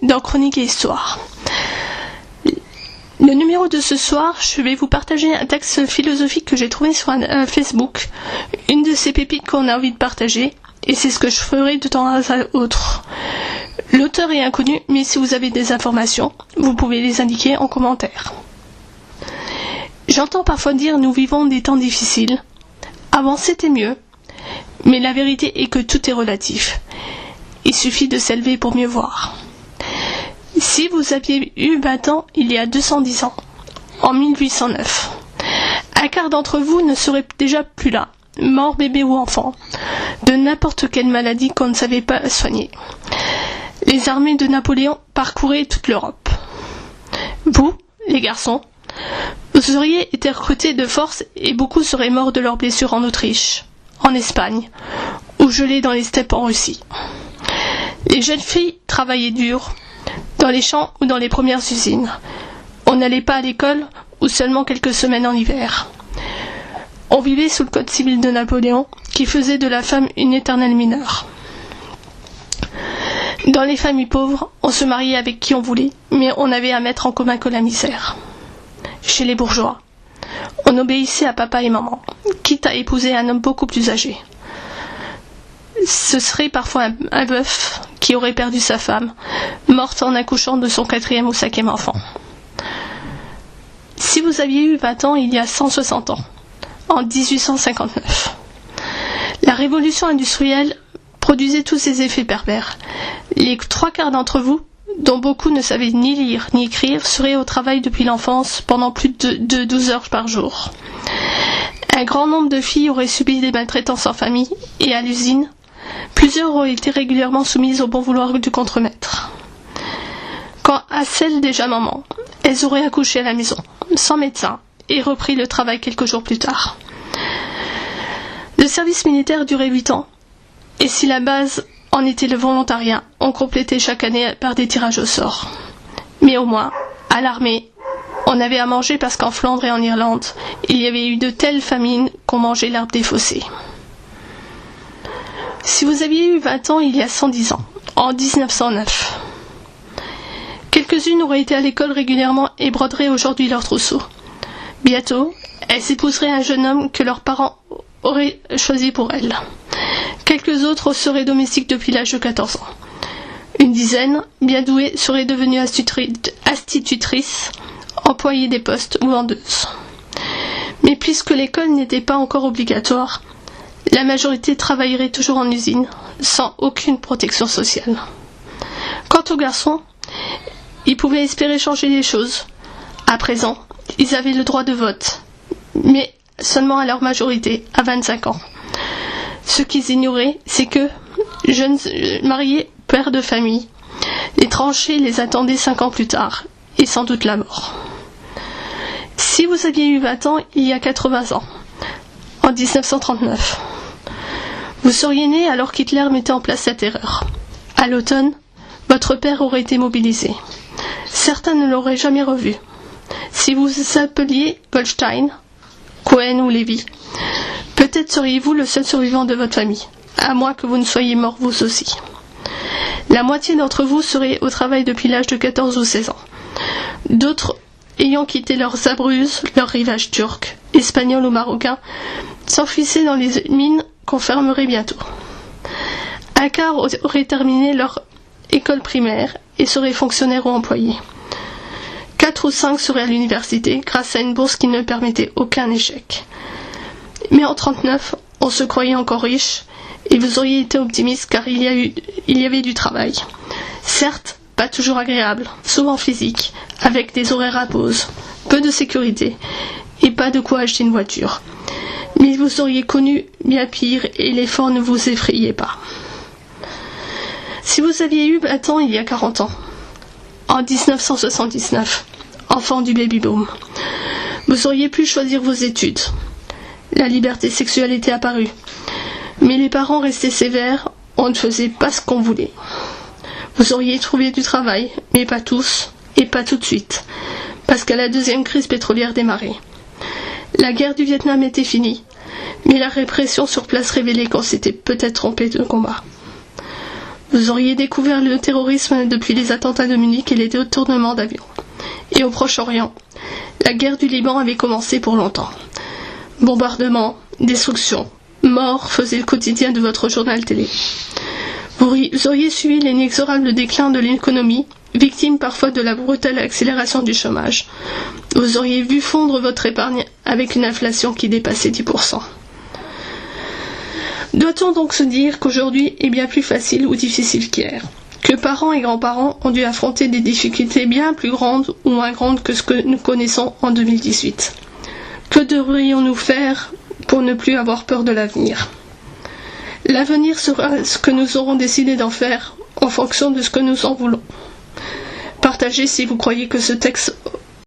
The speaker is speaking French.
dans Chroniques et Histoire. Le numéro de ce soir, je vais vous partager un texte philosophique que j'ai trouvé sur Facebook, une de ces pépites qu'on a envie de partager, et c'est ce que je ferai de temps à autre. L'auteur est inconnu, mais si vous avez des informations, vous pouvez les indiquer en commentaire. J'entends parfois dire nous vivons des temps difficiles. Avant c'était mieux, mais la vérité est que tout est relatif. Il suffit de s'élever pour mieux voir. Si vous aviez eu 20 ans il y a 210 ans, en 1809, un quart d'entre vous ne serait déjà plus là, mort bébé ou enfant, de n'importe quelle maladie qu'on ne savait pas soigner. Les armées de Napoléon parcouraient toute l'Europe. Vous, les garçons, vous auriez été recrutés de force et beaucoup seraient morts de leurs blessures en Autriche, en Espagne, ou gelés dans les steppes en Russie. Les jeunes filles travaillaient dur, dans les champs ou dans les premières usines. On n'allait pas à l'école ou seulement quelques semaines en hiver. On vivait sous le code civil de Napoléon qui faisait de la femme une éternelle mineure. Dans les familles pauvres, on se mariait avec qui on voulait, mais on n'avait à mettre en commun que la misère. Chez les bourgeois, on obéissait à papa et maman, quitte à épouser un homme beaucoup plus âgé. Ce serait parfois un bœuf qui aurait perdu sa femme, morte en accouchant de son 4e ou 5e enfant. Si vous aviez eu 20 ans il y a 160 ans, en 1859, la révolution industrielle produisait tous ces effets pervers. Les 3/4 d'entre vous, dont beaucoup ne savaient ni lire ni écrire, seraient au travail depuis l'enfance pendant plus de 12 heures par jour. Un grand nombre de filles auraient subi des maltraitances en famille et à l'usine. Plusieurs auraient été régulièrement soumises au bon vouloir du contremaître. Quant à celles déjà mamans, elles auraient accouché à la maison, sans médecin, et repris le travail quelques jours plus tard. Le service militaire durait 8 ans, et si la base en était le volontariat, on complétait chaque année par des tirages au sort. Mais au moins, à l'armée, on avait à manger parce qu'en Flandre et en Irlande, il y avait eu de telles famines qu'on mangeait l'herbe des fossés. Si vous aviez eu 20 ans il y a 110 ans, en 1909, quelques-unes auraient été à l'école régulièrement et broderaient aujourd'hui leur trousseau. Bientôt, elles épouseraient un jeune homme que leurs parents auraient choisi pour elles. Quelques autres seraient domestiques depuis l'âge de 14 ans. Une dizaine, bien douées, seraient devenues institutrices, employées des postes ou vendeuses. Mais puisque l'école n'était pas encore obligatoire, la majorité travaillerait toujours en usine, sans aucune protection sociale. Quant aux garçons, ils pouvaient espérer changer les choses. À présent, ils avaient le droit de vote, mais seulement à leur majorité, à 25 ans. Ce qu'ils ignoraient, c'est que, jeunes mariés, pères de famille, les tranchées les attendaient 5 ans plus tard, et sans doute la mort. Si vous aviez eu 20 ans il y a 80 ans, en 1939, vous seriez né alors qu'Hitler mettait en place la terreur. À l'automne, votre père aurait été mobilisé. Certains ne l'auraient jamais revu. Si vous vous appeliez Goldstein, Cohen ou Lévy, peut-être seriez-vous le seul survivant de votre famille, à moins que vous ne soyez mort vous aussi. La moitié d'entre vous serait au travail depuis l'âge de 14 ou 16 ans. D'autres, ayant quitté leurs Abruzzes, leurs rivages turcs, espagnols ou marocains, s'enfuissaient dans les mines qu'on fermerait bientôt. Un quart aurait terminé leur école primaire et seraient fonctionnaires ou employés. 4 ou 5 seraient à l'université grâce à une bourse qui ne permettait aucun échec. Mais en 1939, on se croyait encore riche et vous auriez été optimiste car il y avait du travail. Certes, pas toujours agréable, souvent physique, avec des horaires à pause, peu de sécurité et pas de quoi acheter une voiture. Mais vous auriez connu bien pire et l'effort ne vous effrayait pas. Si vous aviez eu 20 ans il y a 40 ans, en 1979, enfant du baby-boom, vous auriez pu choisir vos études. La liberté sexuelle était apparue. Mais les parents restaient sévères, on ne faisait pas ce qu'on voulait. Vous auriez trouvé du travail, mais pas tous, et pas tout de suite, parce que la deuxième crise pétrolière démarrait. La guerre du Vietnam était finie, mais la répression sur place révélait qu'on s'était peut-être trompé de combat. Vous auriez découvert le terrorisme depuis les attentats de Munich et les détournements d'avions. Et au Proche-Orient, la guerre du Liban avait commencé pour longtemps. Bombardements, destruction, mort faisaient le quotidien de votre journal télé. Vous auriez suivi l'inexorable déclin de l'économie, victime parfois de la brutale accélération du chômage. Vous auriez vu fondre votre épargne avec une inflation qui dépassait 10%. Doit-on donc se dire qu'aujourd'hui est bien plus facile ou difficile qu'hier ? Que parents et grands-parents ont dû affronter des difficultés bien plus grandes ou moins grandes que ce que nous connaissons en 2018 ? Que devrions-nous faire pour ne plus avoir peur de l'avenir ? L'avenir sera ce que nous aurons décidé d'en faire en fonction de ce que nous en voulons. Partagez si vous croyez que ce texte